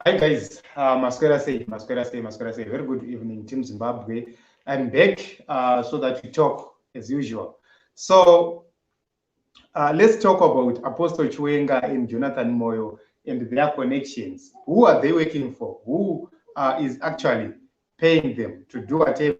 Hi guys, Masquera say, very good evening, Team Zimbabwe. I'm back so that we talk as usual. So let's talk about Apostle Chiwenga and Jonathan Moyo and their connections. Who are they working for? Who is actually paying them to do whatever?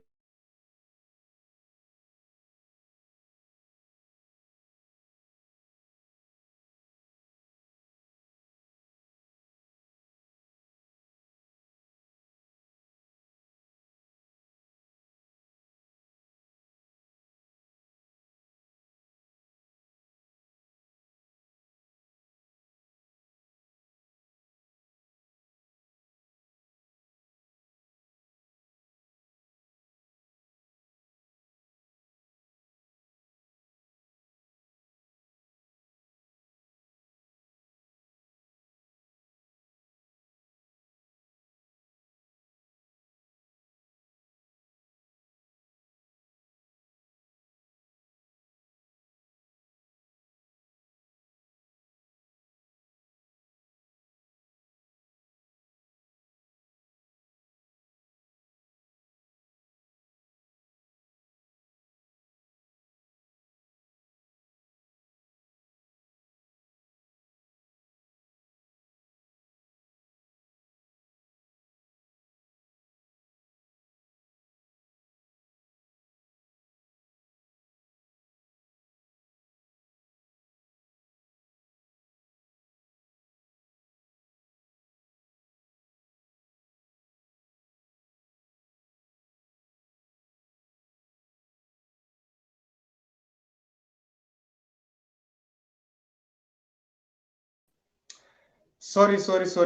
Sorry.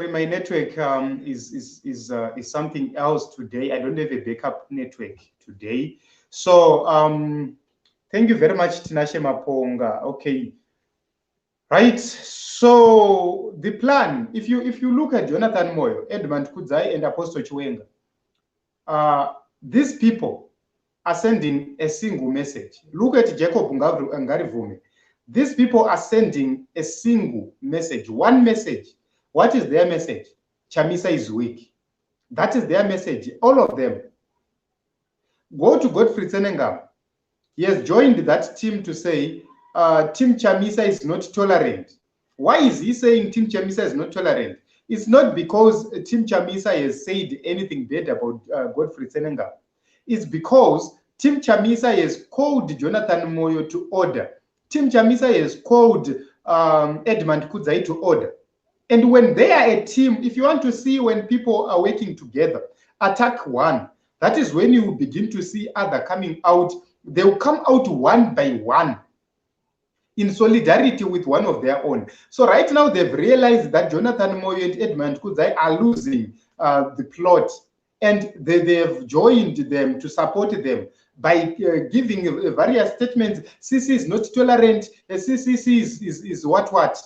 My network is something else today. I don't have a backup network today. So thank you very much, Tinashe Maponga. Okay. Right. So the plan, if you look at Jonathan Moyo, Edmund Kudzai, and Apostle Chiwenga, these people are sending a single message. Look at Jacob Ngarivume. These people are sending a single message, one message. What is their message? Chamisa is weak. That is their message. All of them. Go to Godfrey Tsenengam. He has joined that team to say Team Chamisa is not tolerant. Why is he saying Team Chamisa is not tolerant? It's not because Team Chamisa has said anything bad about Godfrey Tsenengam. It's because Team Chamisa has called Jonathan Moyo to order. Team Chamisa has called Edmund Kudzai to order. And when they are a team, if you want to see when people are working together, attack one. That is when you begin to see other coming out. They will come out one by one in solidarity with one of their own. So right now they've realized that Jonathan Moyo and Edmund Kudzai are losing the plot, and they have joined them to support them by giving various statements. CC is not tolerant. CCC is what.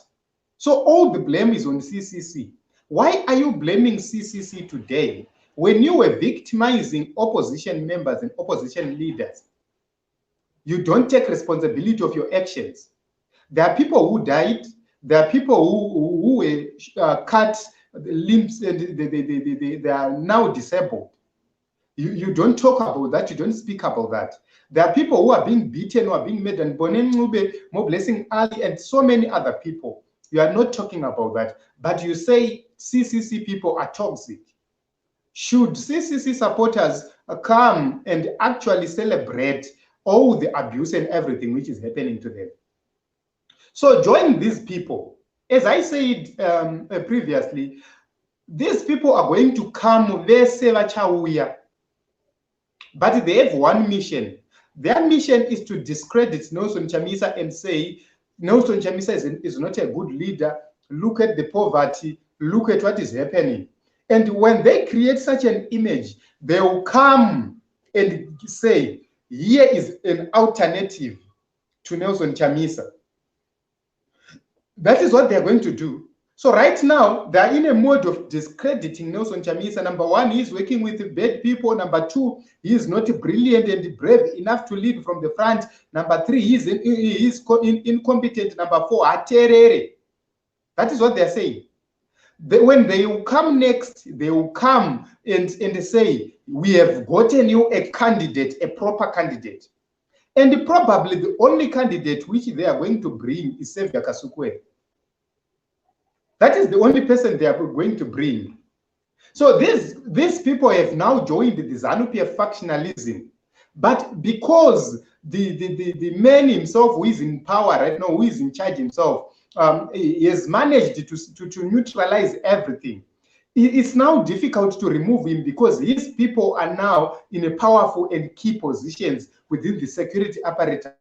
So all the blame is on CCC. Why are you blaming CCC today when you were victimizing opposition members and opposition leaders? You don't take responsibility of your actions. There are people who died. There are people who were cut limbs and they are now disabled. You don't talk about that. You don't speak about that. There are people who are being beaten, who are being made, and Bonen Ngube, Mo Blessing Ali, and so many other people. You are not talking about that. But you say CCC people are toxic. Should CCC supporters come and actually celebrate all the abuse and everything which is happening to them? So join these people. As I said previously, these people are going to come, but they have one mission. Their mission is to discredit Nelson Chamisa and say, Nelson Chamisa is not a good leader. Look at the poverty. Look at what is happening. And when they create such an image, they will come and say, here is an alternative to Nelson Chamisa. That is what they're going to do. So right now, they're in a mode of discrediting Nelson Chamisa. Number one, he's working with bad people. Number two, he is not brilliant and brave enough to lead from the front. Number three, he is incompetent. Number four, aterere. That is what they're saying. when they will come next, they will come and say, we have gotten you a candidate, a proper candidate. And probably the only candidate which they are going to bring is Xavier KASUKUWERE. That is the only person they are going to bring. So these people have now joined the Zanu-PF factionalism. But because the man himself who is in power right now, who is in charge himself, he has managed to neutralize everything. It's now difficult to remove him because his people are now in a powerful and key positions within the security apparatus.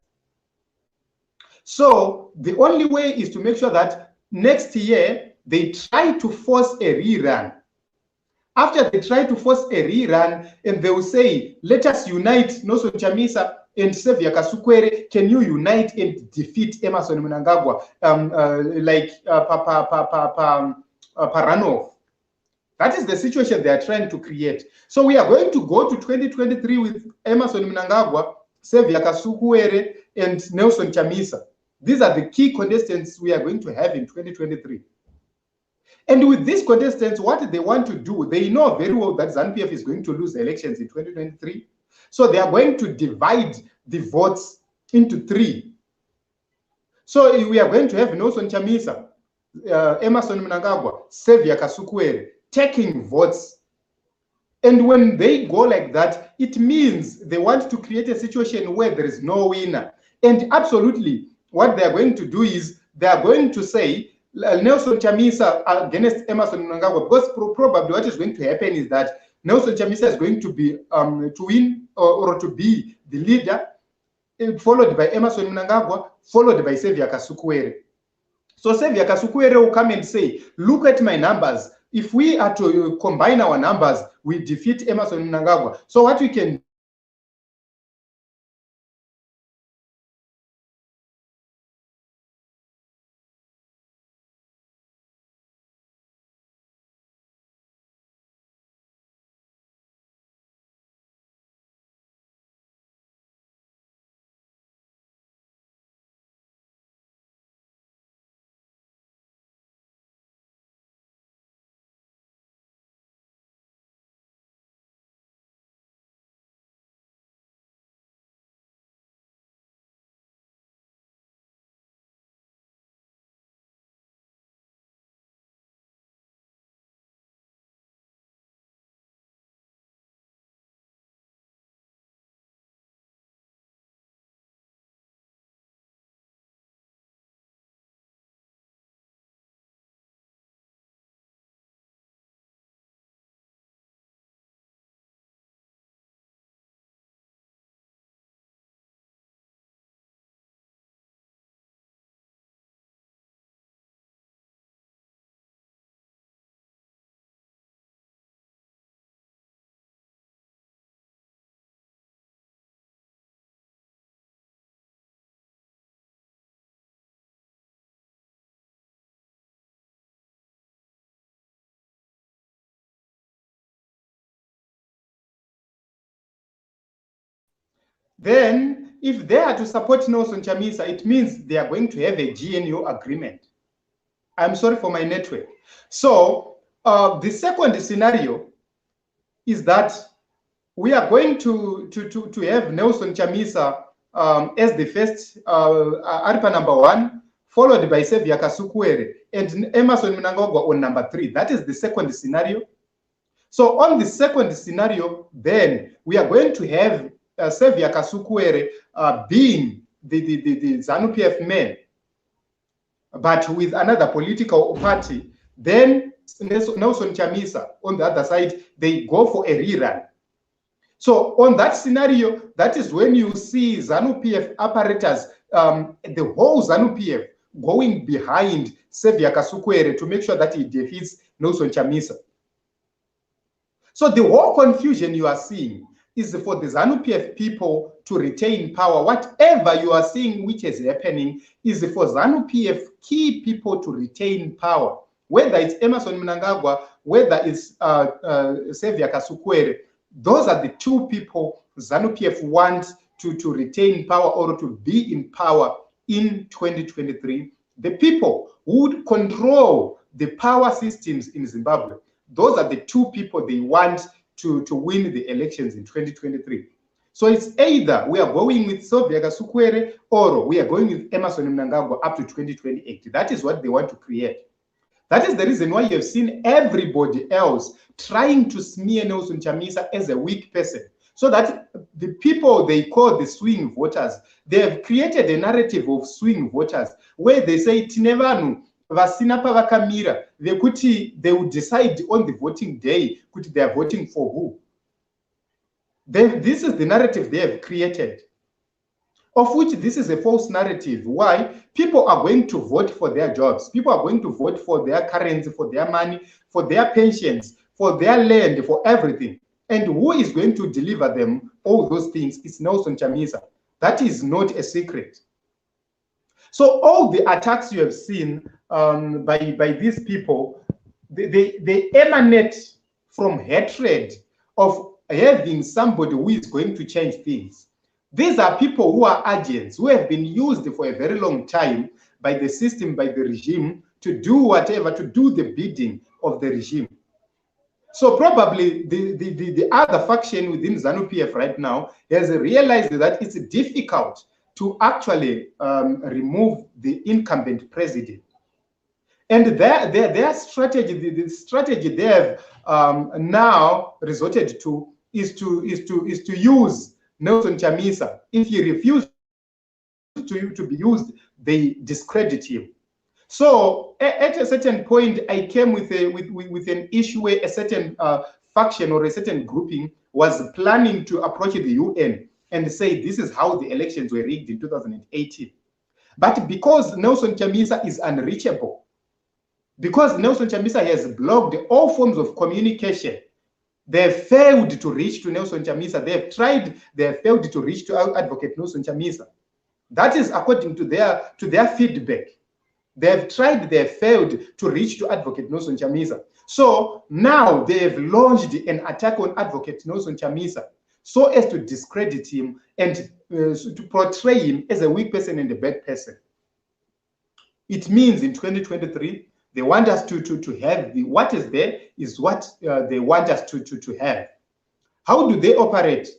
So the only way is to make sure that next year they try to force a rerun. After they try to force a rerun, and they will say, let us unite Nelson Chamisa and Xavier KASUKUWERE. Can you unite and defeat Emmerson Mnangagwa Paranov? That is the situation they are trying to create. So we are going to go to 2023 with Emmerson Mnangagwa, Xavier KASUKUWERE, and Nelson Chamisa. These are the key contestants we are going to have in 2023. And with these contestants, what they want to do, they know very well that Zanu-PF is going to lose the elections in 2023. So they are going to divide the votes into three. So we are going to have Nelson Chamisa, Emmerson Mnangagwa, Xavier KASUKUWERE taking votes. And when they go like that, it means they want to create a situation where there is no winner. And absolutely, what they are going to do is they are going to say, Nelson Chamisa against Emmerson Mnangagwa, because probably what is going to happen is that Nelson Chamisa is going to be to win or to be the leader, followed by Emmerson Mnangagwa, followed by Xavier KASUKUWERE. So Xavier KASUKUWERE will come and say, look at my numbers. If we are to combine our numbers, we defeat Emmerson Mnangagwa. So what we can then, if they are to support Nelson Chamisa, it means they are going to have a GNU agreement. I'm sorry for my network. So the second scenario is that we are going to have Nelson Chamisa as the first ARPA number 1, followed by Xavier KASUKUWERE, and Emmerson Mnangagwa on number 3. That is the second scenario. So on the second scenario, then we are going to have Xavier KASUKUWERE being the Zanu-PF man, but with another political party. Then Nelson Chamisa on the other side, they go for a rerun. So on that scenario, that is when you see Zanu-PF apparatus, the whole Zanu-PF going behind Xavier KASUKUWERE to make sure that he defeats Nelson Chamisa. So the whole confusion you are seeing is for the Zanu-PF people to retain power. Whatever you are seeing which is happening is for Zanu-PF key people to retain power. Whether it's Emmerson Mnangagwa, whether it's Xavier KASUKUWERE, those are the two people Zanu-PF wants to retain power or to be in power in 2023. The people who would control the power systems in Zimbabwe, those are the two people they want to win the elections in 2023. So it's either we are going with Sylvia KASUKUWERE or we are going with Emmerson Mnangagwa up to 2028. That is what they want to create. That is the reason why you have seen everybody else trying to smear Nelson Chamisa as a weak person. So that the people they call the swing voters, they have created a narrative of swing voters where they say, Tinevanu, vasina pavakamira, they will decide on the voting day, they are voting for who. This is the narrative they have created, of which this is a false narrative. Why? People are going to vote for their jobs. People are going to vote for their currency, for their money, for their pensions, for their land, for everything. And who is going to deliver them all those things? It's Nelson Chamisa. That is not a secret. So all the attacks you have seen by these people, they emanate from hatred of having somebody who is going to change things. These are people who are agents, who have been used for a very long time by the system, by the regime, to do whatever, to do the bidding of the regime. So probably the other faction within Zanu-PF right now has realized that it's difficult to actually remove the incumbent president. And their strategy, the strategy they have now resorted to is to use Nelson Chamisa. If he refuses to be used, they discredit him. So at a certain point, I came with an issue where a certain faction or a certain grouping was planning to approach the UN and say this is how the elections were rigged in 2018. But because Nelson Chamisa is unreachable, because Nelson Chamisa has blocked all forms of communication, they have failed to reach to Nelson Chamisa. They have tried, they have failed to reach to Advocate Nelson Chamisa. That is according to their feedback. They have tried, they have failed to reach to Advocate Nelson Chamisa. So now they have launched an attack on Advocate Nelson Chamisa so as to discredit him and to portray him as a weak person and a bad person. It means in 2023, they want us to have what is there is what they want us to have. How do they operate?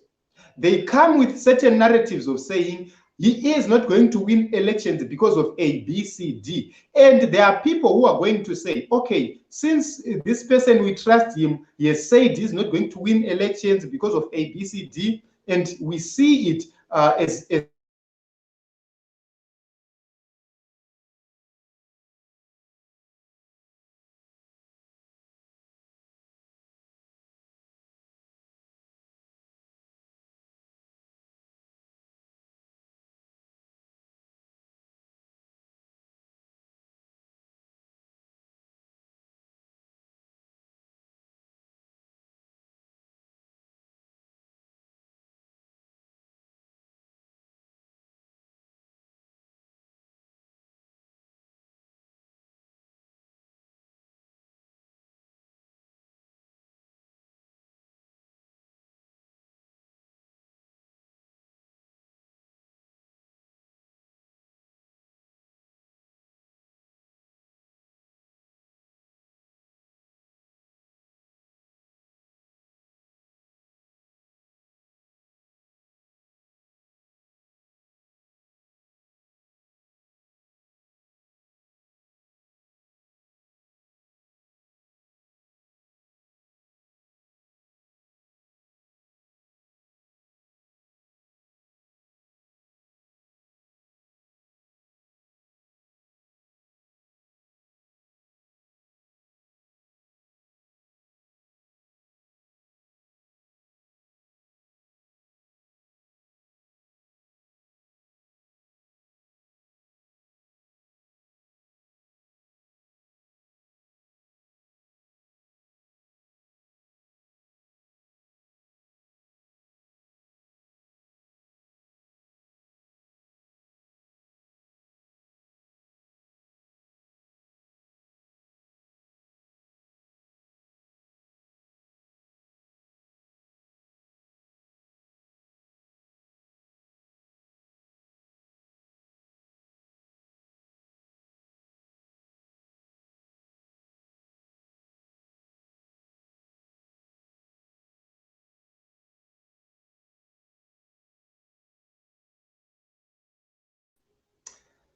They come with certain narratives of saying he is not going to win elections because of A, B, C, D. And there are people who are going to say, okay, since this person, we trust him, he has said he's not going to win elections because of A, B, C, D, and we see it as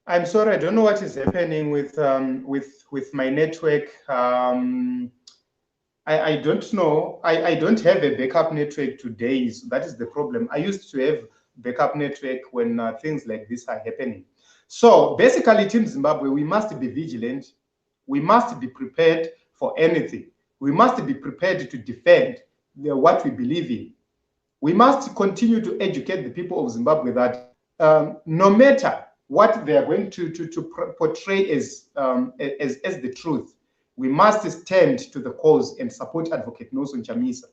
I'm sorry, I don't know what is happening with my network. I don't know. I don't have a backup network today, so that is the problem. I used to have backup network when things like this are happening. So basically, Team Zimbabwe, we must be vigilant. We must be prepared for anything. We must be prepared to defend what we believe in. We must continue to educate the people of Zimbabwe that no matter what they are going to portray as the truth, we must stand to the cause and support Advocate Nelson Chamisa,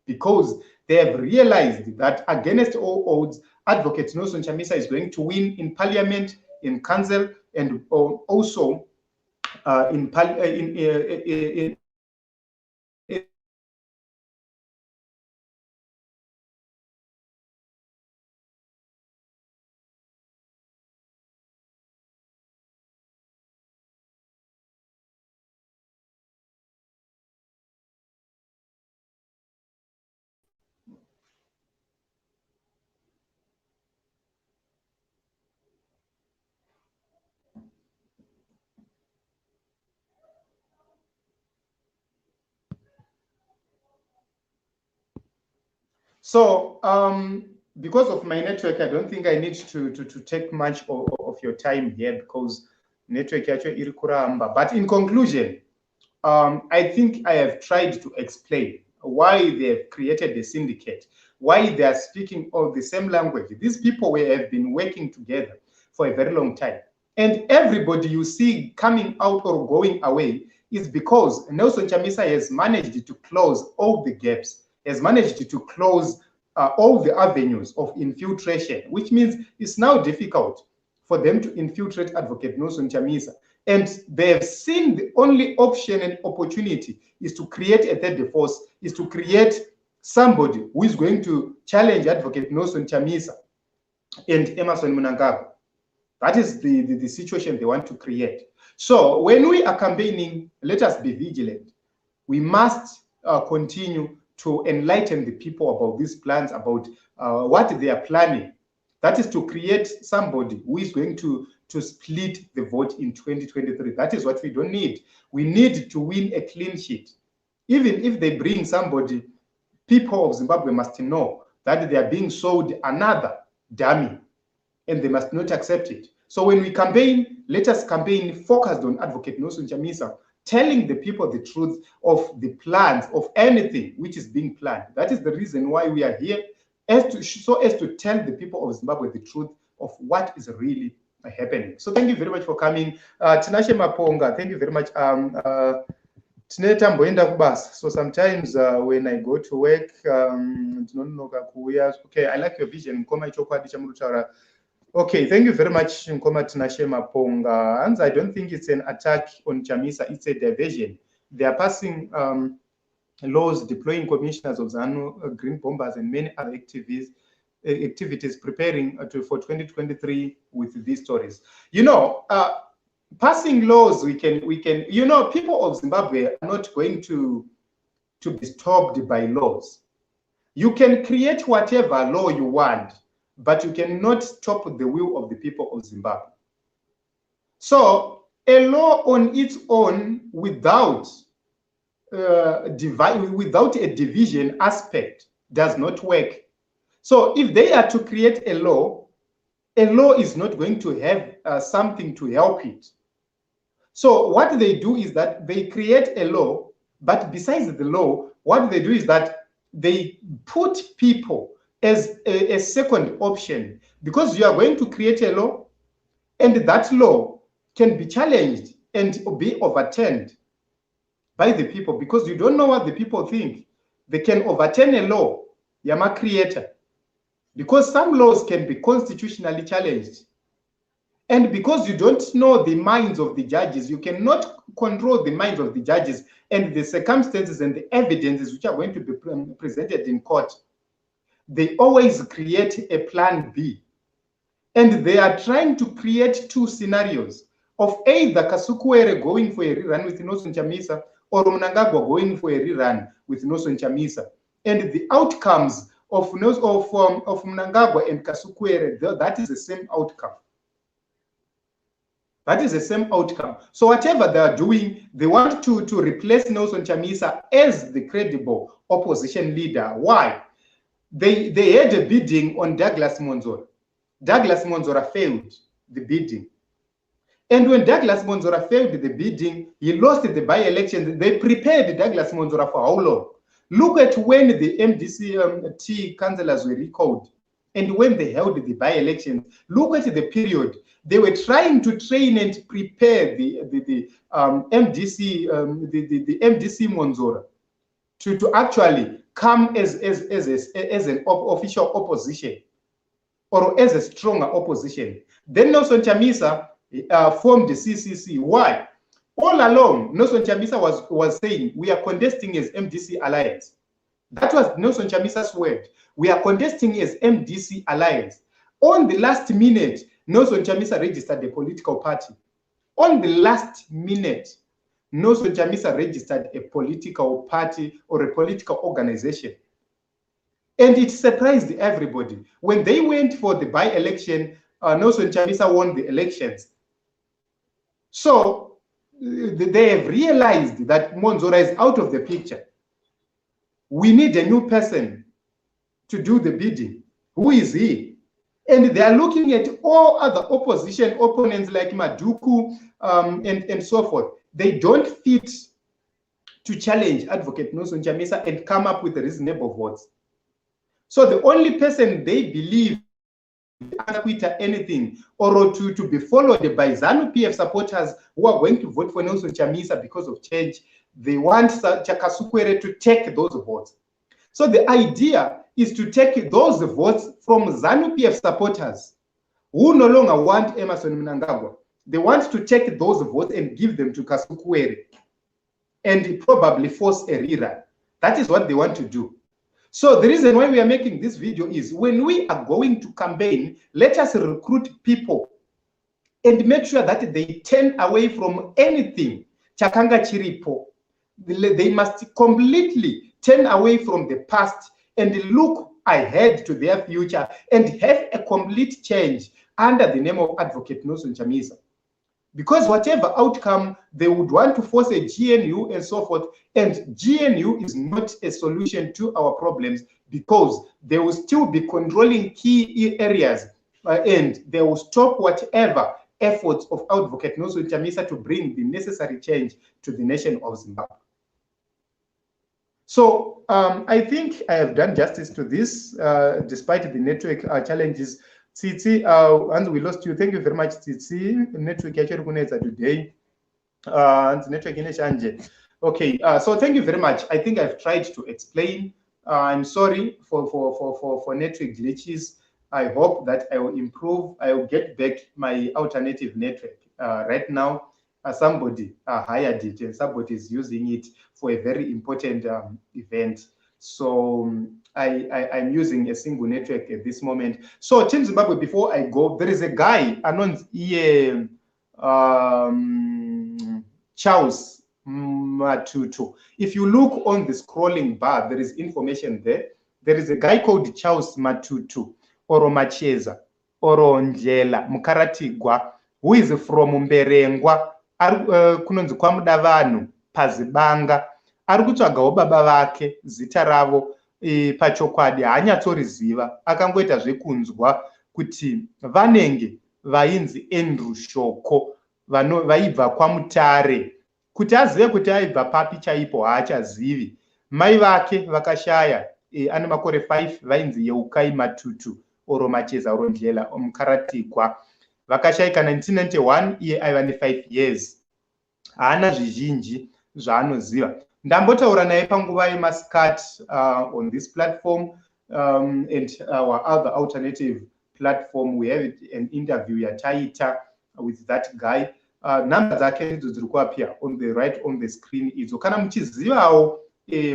because they have realized that against all odds, Advocate Nelson Chamisa is going to win in Parliament, in Council, and also in So because of my network, I don't think I need to take much of your time here, because network yacho iri kuramba. But in conclusion, I think I have tried to explain why they have created a syndicate, why they are speaking all the same language. These people have been working together for a very long time. And everybody you see coming out or going away is because Nelson Chamisa has managed to close all the gaps, has managed to close all the avenues of infiltration, which means it's now difficult for them to infiltrate Advocate Nelson Chamisa. And they have seen the only option and opportunity is to create a third force, is to create somebody who is going to challenge Advocate Nelson Chamisa and Emmerson Mnangagwa. That is the situation they want to create. So when we are campaigning, let us be vigilant. We must continue to enlighten the people about these plans, about what they are planning. That is to create somebody who is going to split the vote in 2023. That is what we don't need. We need to win a clean sheet. Even if they bring somebody, people of Zimbabwe must know that they are being sold another dummy, and they must not accept it. So when we campaign, let us campaign focused on Advocate Nelson Chamisa, telling the people the truth of the plans of anything which is being planned. That is the reason why we are here, so as to tell the people of Zimbabwe the truth of what is really happening. So thank you very much for coming. Tinashe Maponga, thank you very much. So sometimes when I go to work, okay, I like your vision. Okay, thank you very much, Nkoma Tinashe Maponga. And I don't think it's an attack on Chamisa, it's a diversion. They are passing laws deploying commissioners of ZANU, green bombers, and many other activities preparing for 2023 with these stories. Passing laws, we can, people of Zimbabwe are not going to be stopped by laws. You can create whatever law you want, but you cannot stop the will of the people of Zimbabwe. So a law on its own without a division aspect does not work. So if they are to create a law is not going to have something to help it. So what they do is that they create a law, but besides the law, what they do is that they put people as a second option, because you are going to create a law, and that law can be challenged and be overturned by the people, because you don't know what the people think. They can overturn a law, Yama creator, because some laws can be constitutionally challenged. And because you don't know the minds of the judges, you cannot control the minds of the judges and the circumstances and the evidences which are going to be presented in court. They always create a plan B. And they are trying to create two scenarios of either KASUKUWERE going for a rerun with Nelson Chamisa or Mnangagwa going for a rerun with Nelson Chamisa. And the outcomes of Mnangagwa and KASUKUWERE, that is the same outcome. That is the same outcome. So whatever they are doing, they want to replace Nelson Chamisa as the credible opposition leader. Why? They had a bidding on Douglas Monzora. Douglas Monzora failed the bidding. And when Douglas Monzora failed the bidding, he lost the by-election. They prepared Douglas Monzora for how long? Look at when the MDC councillors were recalled and when they held the by-elections. Look at the period. They were trying to train and prepare the MDC Monzora to actually come as an official opposition or as a stronger opposition. Then Nelson Chamisa formed the CCC. Why? All along, Nelson Chamisa was saying, we are contesting as MDC Alliance. That was Nelson Chamisa's word. We are contesting as MDC Alliance. On the last minute, Nelson Chamisa registered a political party. On the last minute, Nelson Chamisa registered a political party or a political organization. And it surprised everybody. When they went for the by-election, Nelson Chamisa won the elections. So they have realized that Monzora is out of the picture. We need a new person to do the bidding. Who is he? And they are looking at all other opposition opponents like Maduku and so forth. They don't fit to challenge Advocate Nelson Chamisa and come up with reasonable votes. So the only person they believe anything or to be followed by Zanu-PF supporters who are going to vote for Nelson Chamisa because of change, they want KASUKUWERE to take those votes. So the idea is to take those votes from Zanu-PF supporters who no longer want Emmerson Mnangagwa. They want to take those votes and give them to KASUKUWERE and probably force a rerun. That is what they want to do. So the reason why we are making this video is when we are going to campaign, let us recruit people and make sure that they turn away from anything chakanga chiripo. They must completely turn away from the past and look ahead to their future and have a complete change under the name of Advocate Nelson Chamisa. Because whatever outcome, they would want to force a GNU and so forth, and GNU is not a solution to our problems because they will still be controlling key areas and they will stop whatever efforts of Advocate Nelson Chamisa to bring the necessary change to the nation of Zimbabwe. So I think I have done justice to this, despite the network challenges. Tsitsi, and we lost you. Thank you very much, Tsitsi. Network actually kunetsa today. And network in Shanje. Okay, so thank you very much. I think I've tried to explain. I'm sorry for network glitches. I hope that I will improve. I will get back my alternative network. Right now, somebody hired it and somebody is using it for a very important event. So I'm using a single network at this moment. So Team Zimbabwe, before I go, there is a guy announced here, Charles Matutu. If you look on the scrolling bar, there is information there. There is a guy called Charles Matutu, Oro Macheza, Oro Njela, Mukaratigwa, who is from Mberengwa, kunonzi kwaMudavanu, Pazibanga, arikutsvagawo baba vake zita ravo pachokwadi haanyatsoriziva, akangoita zvekunzwa kuti vanenge vainzi Andrew Shoko vaibva kwaMutare. Kuti azive kuti aibva papi chaipo haachazivi. Mai vake vakashaya, ane makore 5, vainzi Yeukai Matutu, Oro Macheza, Oro Ndlela, Mukaratigwa. Vakashayika 1991, iye aiva ne5 years. Haana zvizhinji zvaanoziva. Ndambotaura naye panguva yemasikati on this platform and our other alternative platform. We have an interview yataita with that guy. Number dzake ndidzo dziri kuappear on the right on the screen idzo. Kana muchizivawo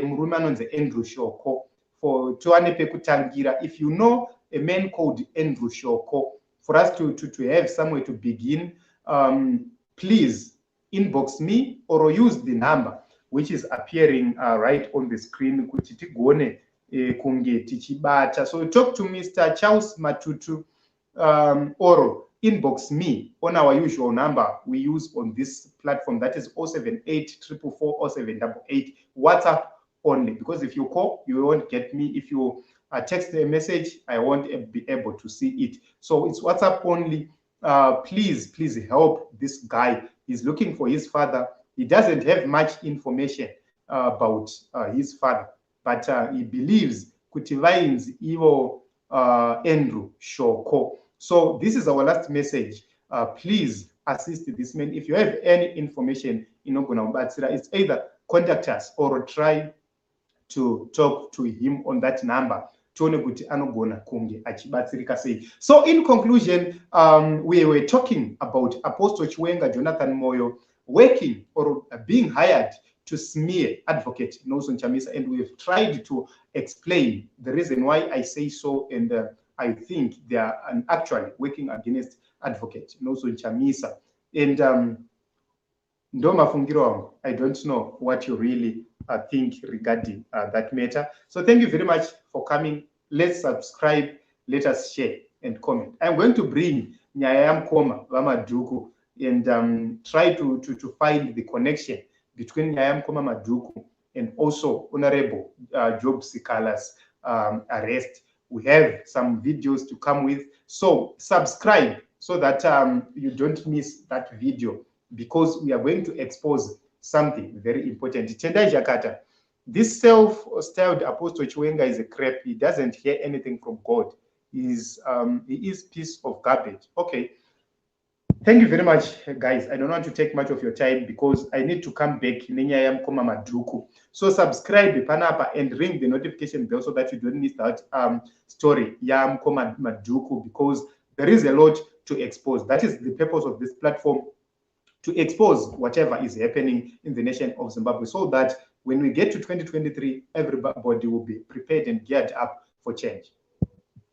murume anonzi Andrew Shoko, for tiwane pekutangira. If you know a man called Andrew Shoko, for us to have somewhere to begin, please inbox me or use the number which is appearing right on the screen. Kuti tigone kunge tichibata. So talk to Mr. Charles Matutu, or inbox me on our usual number we use on this platform, that is 078 444 0788, WhatsApp only, because if you call, you won't get me. If you text a message, I won't be able to see it. So it's WhatsApp only. Please help this guy. He's looking for his father. He doesn't have much information about his father, but he believes kuti vainzi ivo Andrew Shoko. So this is our last message. Please assist this man. If you have any information, it's either contact us or try to talk to him on that number. So in conclusion, we were talking about Apostle Chiwenga Jonathan Moyo working or being hired to smear advocate Nelson Chamisa, and we've tried to explain the reason why I say so, and I think they are actually working against advocate Nelson Chamisa. And I don't know what you really think regarding that matter. So thank you very much for coming. Let's subscribe, let us share and comment. I'm going to bring Nyaya Mkoma Maduku and try to find the connection between Nyaya Mkoma Maduku and also Honorable Job Sikala's arrest. We have some videos to come with, so subscribe so that you don't miss that video, because we are going to expose something very important. Tendai Jakarta, this self-styled Apostle Chiwenga is a crap. He doesn't hear anything from God. He is piece of garbage. Okay. Thank you very much, guys. I don't want to take much of your time because I need to come back. So subscribe Panapa and ring the notification bell so that you don't miss that story, Yam Koma Maduku, because there is a lot to expose. That is the purpose of this platform, to expose whatever is happening in the nation of Zimbabwe, so that when we get to 2023, everybody will be prepared and geared up for change.